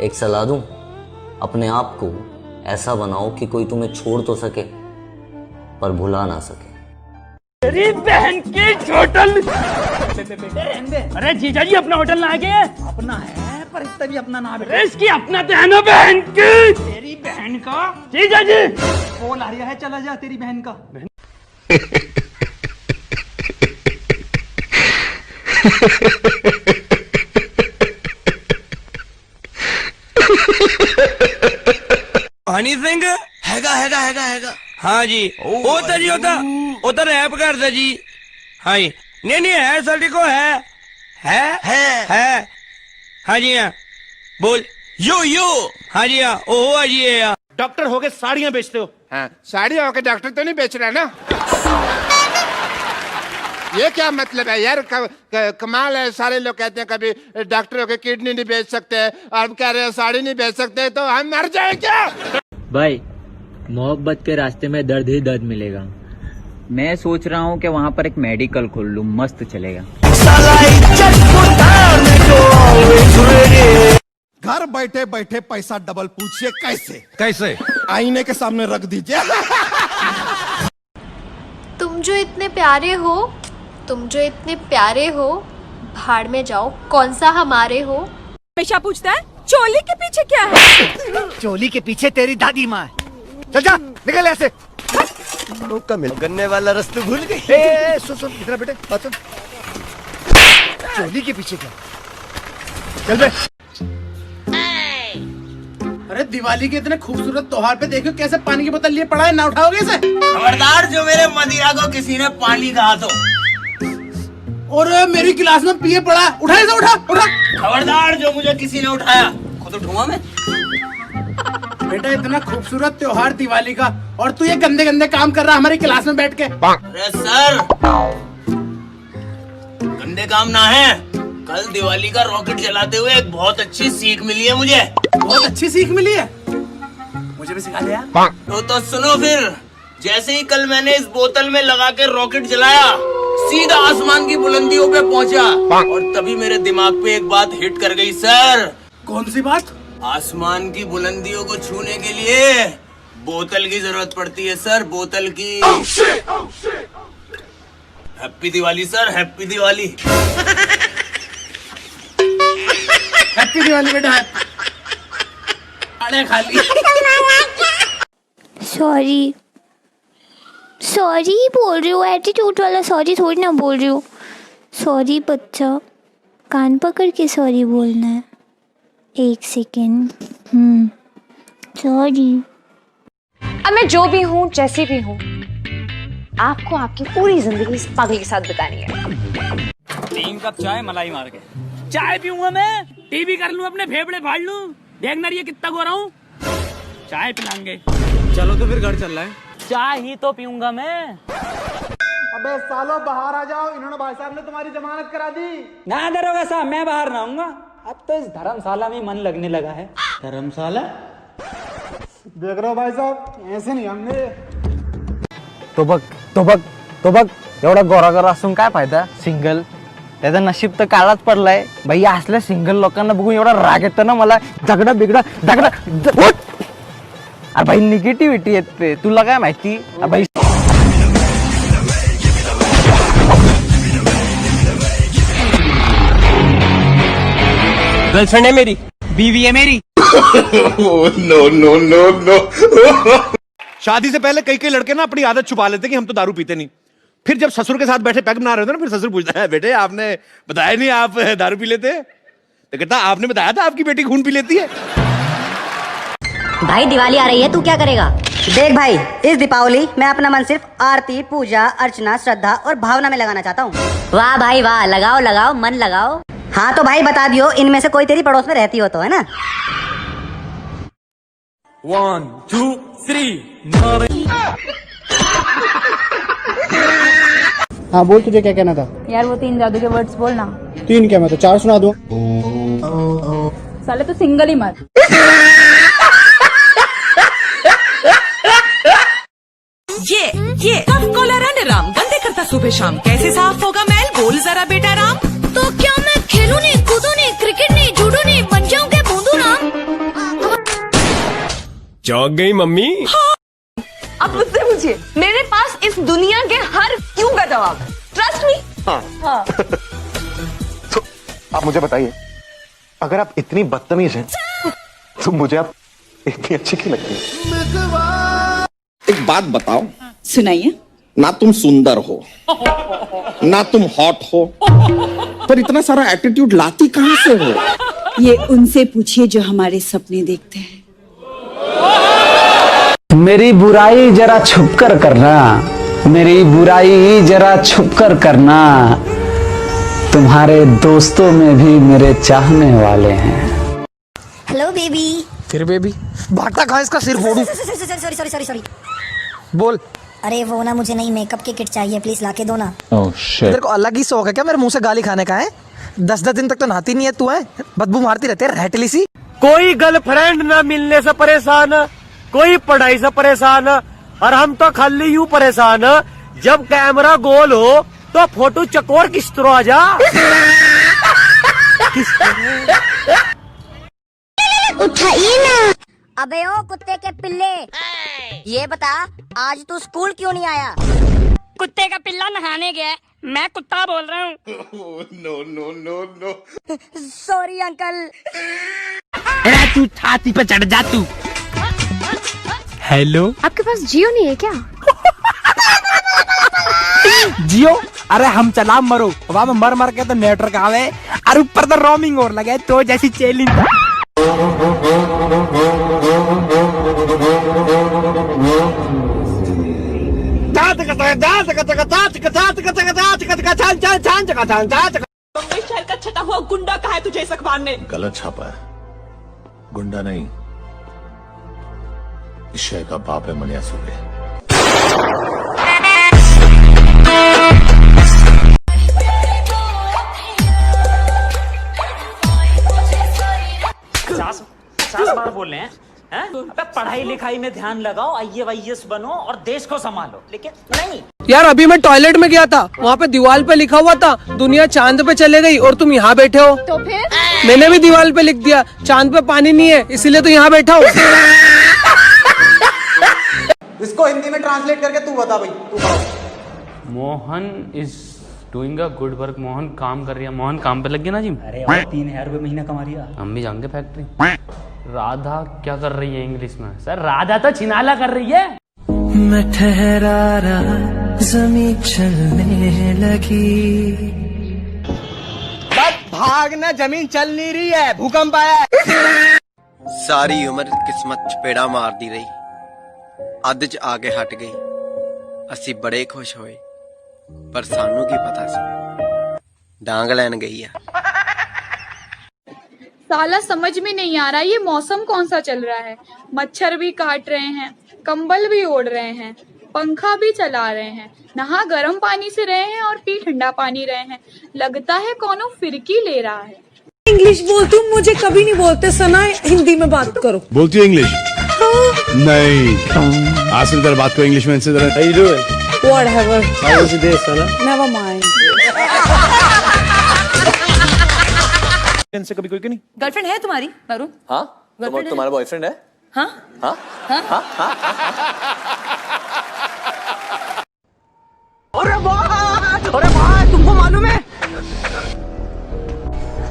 एक सलाह दूं, अपने आप को ऐसा बनाओ कि कोई तुम्हें छोड़ तो सके पर भुला ना सके। तेरी बहन की होटल। अरे जीजा जी अपना होटल ना गए। अपना है पर इतना भी अपना ना अरे इसकी अपना तो है ना बहन की। तेरी बहन का जीजा जी फोन आ रहा है, चला जा तेरी बहन का। हनी सिंह हैगा हाँ जी होता जी होता रैप करता जी। हाँ जी नहीं है साडी को है हाँ जी हाँ बोल यो हाँ जी हाँ ओहो हाँ जी है। डॉक्टर हो गए साड़ियाँ बेचते हो? हाँ, साड़ियाँ होके डॉक्टर तो नहीं बेच रहा ना। ये क्या मतलब है यार? कमाल है। सारे लोग कहते हैं कभी डॉक्टर होके किडनी नहीं बेच सकते और अब कह रहे हैं साड़ी नहीं बेच सकते, तो हम मर जाए क्या? भाई मोहब्बत के रास्ते में दर्द ही दर्द मिलेगा। मैं सोच रहा हूँ कि वहाँ पर एक मेडिकल खोल लूँ, मस्त चलेगा। घर बैठे बैठे पैसा डबल पूछिए कैसे आईने के सामने रख दीजिए। तुम जो इतने प्यारे हो भाड़ में जाओ, कौन सा हमारे हो। हमेशा पूछता है चोली के पीछे क्या है। चोली के पीछे तेरी दादी माँ है। चल जा निकल ऐसे। गन्ने वाला रास्ता भूल गई। सुन इधर बेटे बात सुन। चोली के पीछे क्या? चल बे। अरे दिवाली के इतने खूबसूरत त्योहार पे देखो कैसे पानी की बोतल लिए पड़ा है, ना उठाओगे इसे? खबरदार जो मेरे मदिरा को किसी ने पानी कहा तो। और मेरी गिलास में पिए पड़ा, उठा इसे, उठा। खबरदार जो मुझे किसी ने उठाया खुद उठूंगा मैं। बेटा इतना खूबसूरत त्योहार दिवाली का और तू ये गंदे गंदे काम कर रहा हमारी क्लास में बैठ के। अरे सर गंदे काम ना है, कल दिवाली का रॉकेट जलाते हुए एक बहुत अच्छी सीख मिली है मुझे। बहुत अच्छी सीख मिली है, मुझे भी सिखा दे यार। तो सुनो फिर, जैसे ही कल मैंने इस बोतल में लगा के रॉकेट जलाया सीधा आसमान की बुलंदियों पे पहुंचा और तभी मेरे दिमाग पे एक बात हिट कर गई सर। कौन सी बात? आसमान की बुलंदियों को छूने के लिए बोतल की जरूरत पड़ती है सर, बोतल की। Happy Diwali sir, happy Diwali. Happy Diwali बेटा। अरे खाली सॉरी बोल रही हूँ, एटीट्यूड वाला सॉरी थोड़ी ना बोल रही हूँ। सॉरी बच्चा, कान पकड़ के सॉरी बोलना है। एक सेकेंड। सॉरी। अब मैं जो भी हूँ जैसी भी हूँ, आपको आपकी पूरी जिंदगी इस पागल के साथ बितानी है। 3 कप चाय मलाई मार के। चाय पीऊंगा मैं, टीवी कर लूं, अपने फेफड़े फाड़ लूं, देखना रही है कितना गोरा हूं। चाय पिलाएंगे। चलो तो फिर घर चल रहा है। चाय ही तो पीऊंगा मैं। अबे सालो बाहर आ जाओ, इन्होंने भाई साहब ने तुम्हारी जमानत करा दी। ना दरोगा साहब, मैं बाहर ना आऊंगा। अब तो इस धर्मशाला में मन लगने लगा है। धर्मशाला देख रहे हो भाई साहब, ऐसे नहीं हमने। तो बघ एवढा गोरा गोरा असून काय फायदा? सिंगल त्याचं नशीब तर काळाच पडलाय भाई। असल्या सिंगल लोकांना बघून एवढा राग येतो ना मला। दगडा अरे भाई निगेटिव्हिटी येते, तुला काय माहिती? भाई गर्लफ्रेंड है मेरी, बीवी है मेरी। नो। शादी से पहले कई लड़के ना अपनी आदत छुपा लेते कि हम तो दारू पीते नहीं। फिर जब ससुर के साथ बैठे पैग बना रहे होते ना, फिर ससुर पूछता है बेटे आपने बताया नहीं आप दारू पी लेते हैं? तो कहता आपने बताया था आपकी बेटी खून पी लेती है। भाई दिवाली आ रही है, तू क्या करेगा? देख भाई, इस दीपावली मैं अपना मन सिर्फ आरती, पूजा, अर्चना, श्रद्धा और भावना में लगाना चाहता हूँ। वाह भाई वाह, लगाओ मन लगाओ। हाँ तो भाई बता दियो, इनमें से कोई तेरी पड़ोस में रहती हो तो, है ना? 1 2 3। हाँ बोल, तुझे क्या कहना था? यार वो 3 जादू के वर्ड्स बोलना। 3 क्या, मैं तो 4 सुना दूं। साले तो सिंगल ही मत। ये कफ कॉलर एंड राम गंदे करता सुबह शाम, कैसे साफ होगा मैल, बोल जरा बेटा राम। तो क्या मैं खेलू नहीं, कूदू नहीं, क्रिकेट नहीं, जूडो नहीं, बन जाऊंगे बूंदू ना। चौंक गई मम्मी। अब मुझसे पूछिए, मेरे पास इस दुनिया के हर क्यों का जवाब है। Trust me. हाँ। तो आप मुझे बताइए, अगर आप इतनी बदतमीज हैं तो मुझे आप इतनी अच्छी क्यों लगती है? एक बात बताओ, सुनाइए। ना तुम सुंदर हो, ना तुम हॉट हो, पर इतना सारा एटीट्यूड लाती कहां से हो? ये उनसे पूछिए जो हमारे सपने देखते हैं। मेरी बुराई जरा छुप कर करना, मेरी बुराई जरा छुप कर करना, तुम्हारे दोस्तों में भी मेरे चाहने वाले हैं। Hello baby. फिर बेबी भाटा खा इसका सिर फोड़ू। Sorry sorry sorry sorry. बोल। अरे वो ना, मुझे नई मेकअप की किट चाहिए, प्लीज लाके दो ना। तेरे को अलग ही शौक है क्या मेरे मुंह से गाली खाने का? है 10-10 दिन तक तो नहाती नहीं है तू, है बदबू मारती रहती है रहटली सी। कोई गर्लफ्रेंड ना मिलने से परेशान, कोई पढ़ाई से परेशान, और हम तो खाली यूं परेशान, जब कैमरा गोल हो तो फोटो चकोर किस तरह आ जा। उठाइए ना। अबे ओ कुत्ते के पिल्ले, ये बता आज तू स्कूल क्यों नहीं आया? कुत्ते का पिल्ला नहाने गया, मैं कुत्ता बोल रहा हूँ। No no no no. Sorry uncle. तू छाती पे चढ़ जा तू। हेलो, आपके पास जियो नहीं है क्या? जियो? अरे हम चला मरो, वहाँ में मर मर के तो नेटवर्क आवे, और ऊपर तो रोमिंग और लगे तो जैसी चैलिंग। शहर का छटा हुआ गुंडा कहा है तुझे इस अखबार ने? गलत छापा है, गुंडा नहीं, इस शहर का बाप है मनिया सूबे। सास बार बोल रहे हैं? अबे पढ़ाई लिखाई में ध्यान लगाओ, IAS बनो और देश को संभालो, लेकिन नहीं। यार अभी मैं टॉयलेट में गया था, वहाँ पे दीवार पे लिखा हुआ था दुनिया चांद पे चले गई और तुम यहाँ बैठे हो। तो फिर मैंने भी दीवार पे लिख दिया चांद पे पानी नहीं है, इसीलिए तो यहाँ बैठा हूँ। इसको हिंदी में ट्रांसलेट करके तू बता भाई, तू बता। Mohan is doing a good work. Mohan काम कर रही है। मोहन काम पे लग गया ना जी। अरे 3000 रुपए महीना कमा रही है। हम भी जाएंगे फैक्ट्री। राधा क्या कर रही है इंग्लिश में? सर राधा तो छिनाला कर रही है। मैं ठहरा रहा, ज़मीं चलने लगी। भागना, जमीन चल नहीं रही है, भूकंप आया है। सारी उम्र किस्मत चपेड़ा मार दी रही, अध च आगे हट गई। असी बड़े खुश होए, पर सानू की पता सी डांग लैन गई है। साला समझ में नहीं आ रहा ये मौसम कौन सा चल रहा है। मच्छर भी काट रहे हैं, कंबल भी ओढ़ रहे हैं, पंखा भी चला रहे हैं, नहा गर्म पानी से रहे हैं और पी ठंडा पानी रहे हैं। लगता है कौनो फिरकी ले रहा है। इंग्लिश बोलती हूँ, मुझे कभी नहीं बोलते सना, हिंदी में बात करो। बोलती हो इंग्लिश? नहीं, आज से जरा बात करो इंग्लिश में इनसे जरा। Whatever. Never mind. इनसे कभी कोई नहीं? गर्लफ्रेंड है तुम्हारी वरुण? हाँ, तुम्हारा बॉयफ्रेंड है? हाँ हाँ हाँ हाँ हाँ। अरे भाई तुमको मालूम है?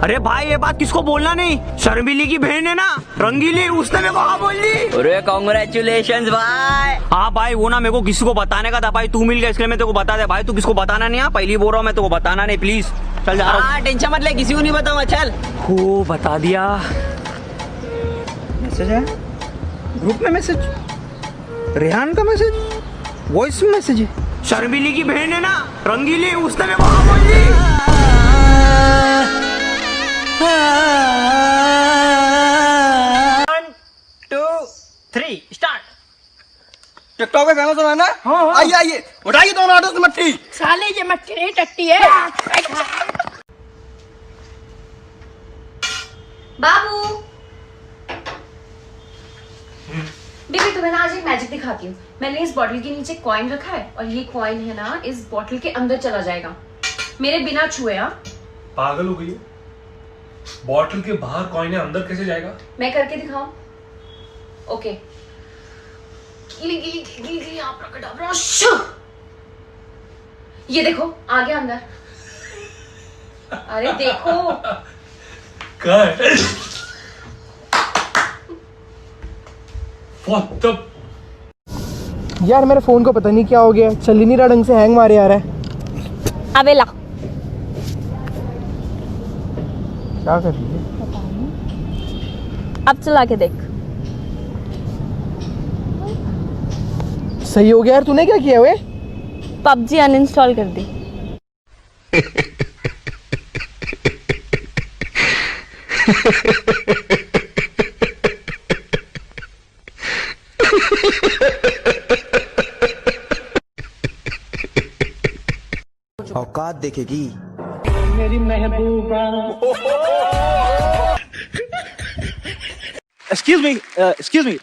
अरे भाई ये बात किसको बोलना नहीं। शर्मिली की बहन है ना, रंगीली, उसने मेरे को हाँ बोल दी। अरे कांग्रेचुलेशंस भाई। हाँ भाई वो ना मेरे को किसी को बताने का था भाई, तू मिल गया इसलिए मैं तेरे को बता दे भाई। तू किसको बताना नहीं है, पहली बोल रहा हूँ मैं, तेरे को बताना नहीं प्लीज। चल जा रहा हूँ। टेंशन मत ले, किसी को नहीं बताऊंगा। चल को बता दिया। मैसेज है ग्रुप में, मैसेज रेहान का मैसेज, वॉइस मैसेज है। शर्मिली की बहन है ना, रंगीली, उसने मेरे को हाँ बोल दी। 1 2 3 स्टार्ट। टिकटॉक पे फेमस होना है ना? हाँ। आइए आइए, उठाइए दोनों हाथों से मट्टी। साले ये मट्टी नहीं टट्टी है। बाबू बेबी तुम्हें ना आज एक मैजिक दिखाती हूँ। मैंने इस बॉटल के नीचे कॉइन रखा है और ये कॉइन है ना इस बॉटल के अंदर चला जाएगा मेरे बिना छुए। हाँ पागल हो गई है? बॉटल के बाहर कॉइन है, अंदर कैसे जाएगा? मैं करके दिखाऊं? ओके। गीली गीली गीली गीली अब्राकडाब्रा। ये देखो आ गया अंदर। अरे देखो। यार मेरे फोन को पता नहीं क्या हो गया, चल ही नहीं रहा ढंग से, हैंग मारे आ रहा है। अबे ला। क्या कर रही है? अब चला के देख। सही हो गया यार, तूने क्या किया हुए? PUBG अनइंस्टॉल कर दी। औकात देखेगी मेरी महबूबा। Excuse me.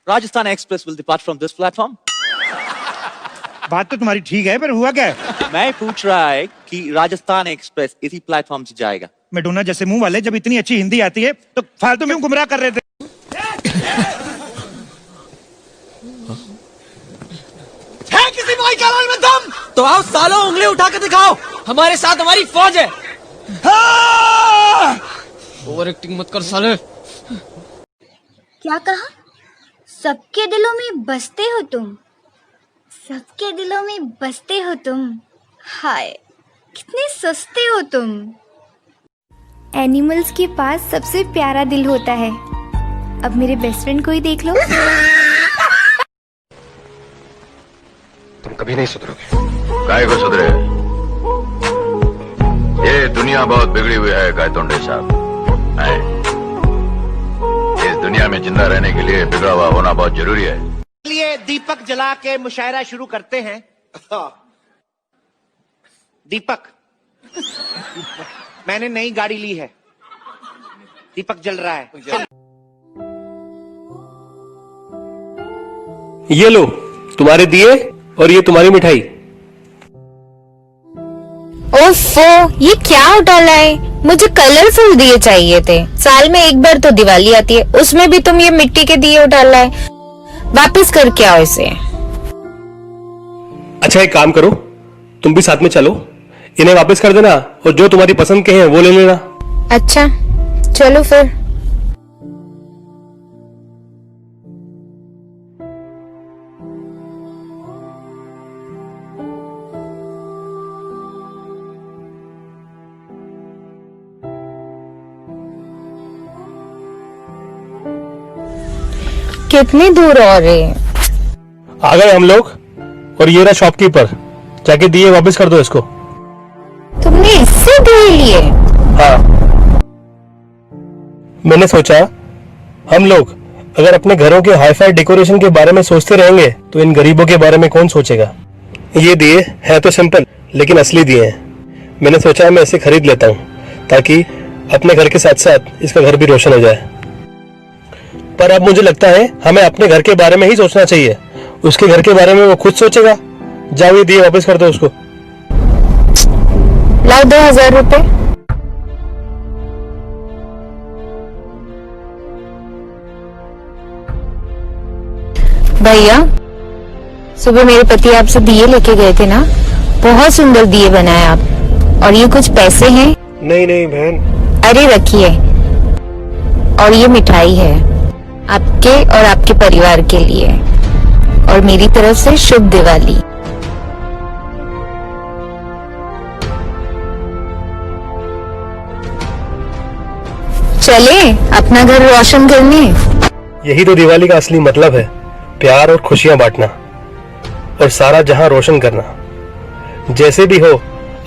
Rajasthan Express will depart from this platform. बात तो तुम्हारी ठीक है, पर हुआ क्या है? मैं पूछ रहा है कि राजस्थान एक्सप्रेस इसी प्लेटफॉर्म से जाएगा। मैडोना जैसे मुंह वाले जब इतनी अच्छी हिंदी आती है तो फालतू में गुमराह कर रहे थे। है किसी भाई का रोल में दम तो आओ सालों, उंगली उठा के दिखाओ, हमारे साथ हमारी फौज है। ओवर एक्टिंग मत कर साले। क्या कहा? सबके दिलों में बसते हो तुम, सबके दिलों में बसते हो तुम, हाय कितने सस्ते हो तुम। एनिमल्स के पास सबसे प्यारा दिल होता है। अब मेरे बेस्ट फ्रेंड को ही देख लो। तुम कभी नहीं सुधरोगे। काय को सुधरे? ये दुनिया बहुत बिगड़ी हुई है गायतोंडे साहब। इस दुनिया में जिंदा रहने के लिए बिगड़ा हुआ होना बहुत जरूरी है। लिए दीपक जला के मुशायरा शुरू करते हैं। दीपक, मैंने नई गाड़ी ली है, दीपक जल रहा है। ये लो तुम्हारे दिए और ये तुम्हारी मिठाई। ओफो, ये क्या डाला है? मुझे कलरफुल दिए चाहिए थे। साल में एक बार तो दिवाली आती है, उसमें भी तुम ये मिट्टी के दिए डाला है। वापस करके आओ इसे। अच्छा एक काम करो, तुम भी साथ में चलो, इन्हें वापस कर देना और जो तुम्हारी पसंद के हैं वो ले लेना। अच्छा चलो फिर। कितनी दूर और है? आ गए हम लोग, और ये रहा शॉपकीपर, जाके दिए वापस कर दो इसको। तुमने इससे दिए लिए? हाँ, मैंने सोचा हम लोग अगर अपने घरों के हाईफाई डेकोरेशन के बारे में सोचते रहेंगे तो इन गरीबों के बारे में कौन सोचेगा। ये दिए है तो सिंपल लेकिन असली दिए हैं। मैंने सोचा मैं इसे खरीद लेता हूँ ताकि अपने घर के साथ साथ इसका घर भी रोशन हो जाए। पर अब मुझे लगता है हमें अपने घर के बारे में ही सोचना चाहिए, उसके घर के बारे में वो खुद सोचेगा। जाओ ये दिए वापस कर दो उसको। लाओ 2000 रुपए। भैया, सुबह मेरे पति आपसे दिए लेके गए थे ना, बहुत सुंदर दिए बनाए आप। और ये कुछ पैसे हैं? नहीं नहीं बहन। अरे रखिए, और ये मिठाई है आपके और आपके परिवार के लिए, और मेरी तरफ से शुभ दिवाली। चले अपना घर रोशन करने। यही तो दिवाली का असली मतलब है, प्यार और खुशियां बांटना और सारा जहां रोशन करना। जैसे भी हो,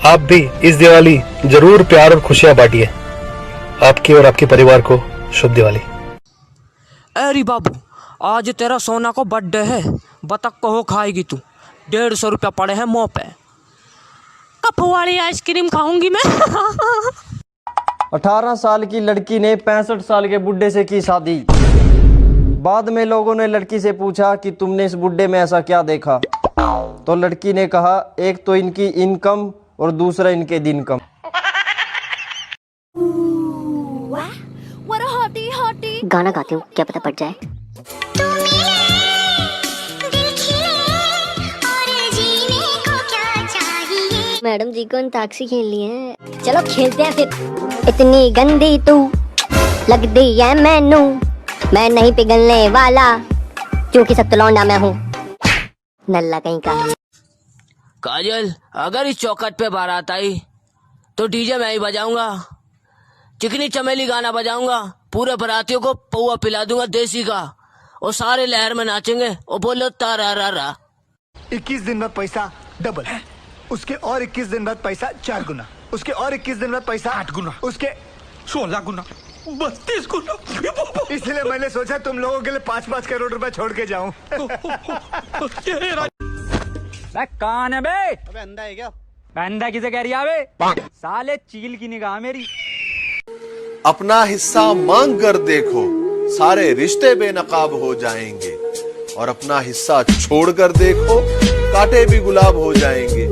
आप भी इस दिवाली जरूर प्यार और खुशियां बांटिए। आपके और आपके परिवार को शुभ दिवाली। अरे बाबू, आज तेरा सोना को बर्थडे है, बतख को हो खाएगी तू। 150 रुपया पड़े हैं मुँह पे। कप वाली आइसक्रीम खाऊंगी मैं। 18 साल की लड़की ने 65 साल के बुड्ढे से की शादी। बाद में लोगों ने लड़की से पूछा कि तुमने इस बुड्ढे में ऐसा क्या देखा, तो लड़की ने कहा एक तो इनकी इनकम और दूसरा इनके दिन कम। गाना गाती हूँ, क्या पता पड़ जाए। मैडम जी को अंताक्षरी खेलनी है, चलो खेलते हैं फिर। इतनी गंदी तू लग दी है मैनू, मैं नहीं पिघलने वाला क्योंकि सब तो लौंडा मैं हूँ, नल्ला कहीं का। काजल, अगर इस चौखट पे बारात आई तो डीजे मैं ही बजाऊंगा, चिकनी चमेली गाना बजाऊंगा, पूरे बारातियों को पौआ पिला दूंगा देसी का, और सारे लहर में नाचेंगे और बोलो तारा रा रा। 21 दिन बाद पैसा डबल है, उसके और 21 दिन बाद पैसा 4 गुना, उसके और 21 दिन बाद पैसा 8 गुना, उसके 16 गुना, 32 गुना। इसलिए मैंने सोचा तुम लोगों के लिए 5-5 करोड़ रुपए छोड़ के जाऊं। कौन है बे? अबे अंधा है क्या? अंधा किसे कह रही है बे? साले चील की निगाह मेरी। अपना हिस्सा मांग कर देखो, सारे रिश्ते बेनकाब हो जाएंगे, और अपना हिस्सा छोड़ कर देखो, कांटे भी गुलाब हो जाएंगे।